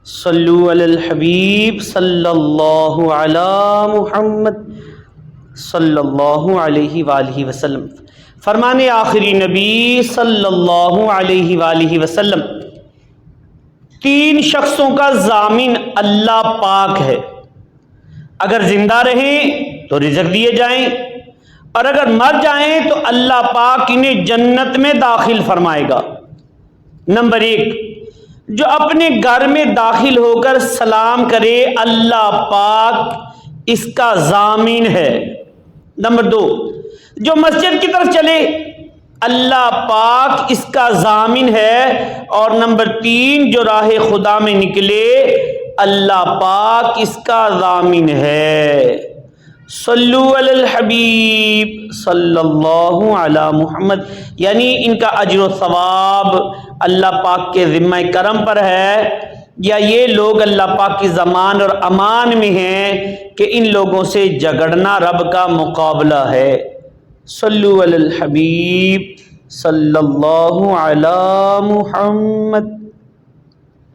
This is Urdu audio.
صلو علی الحبیب صلی اللہ علی محمد صلی اللہ علیہ وآلہ وسلم۔ فرمان آخری نبی صلی اللہ علیہ وآلہ وسلم، تین شخصوں کا ضامن اللہ پاک ہے، اگر زندہ رہیں تو رزق دیے جائیں اور اگر مر جائیں تو اللہ پاک انہیں جنت میں داخل فرمائے گا۔ نمبر ایک، جو اپنے گھر میں داخل ہو کر سلام کرے اللہ پاک اس کا ضامن ہے۔ نمبر دو، جو مسجد کی طرف چلے اللہ پاک اس کا ضامن ہے۔ اور نمبر تین، جو راہ خدا میں نکلے اللہ پاک اس کا ضامن ہے۔ صلو علی الحبیب صلی اللہ علی محمد، یعنی ان کا اجر و ثواب اللہ پاک کے ذمہ کرم پر ہے، یا یہ لوگ اللہ پاک کی ضمان اور امان میں ہیں کہ ان لوگوں سے جھگڑنا رب کا مقابلہ ہے۔ صلو علی الحبیب صلی اللہ علی محمد۔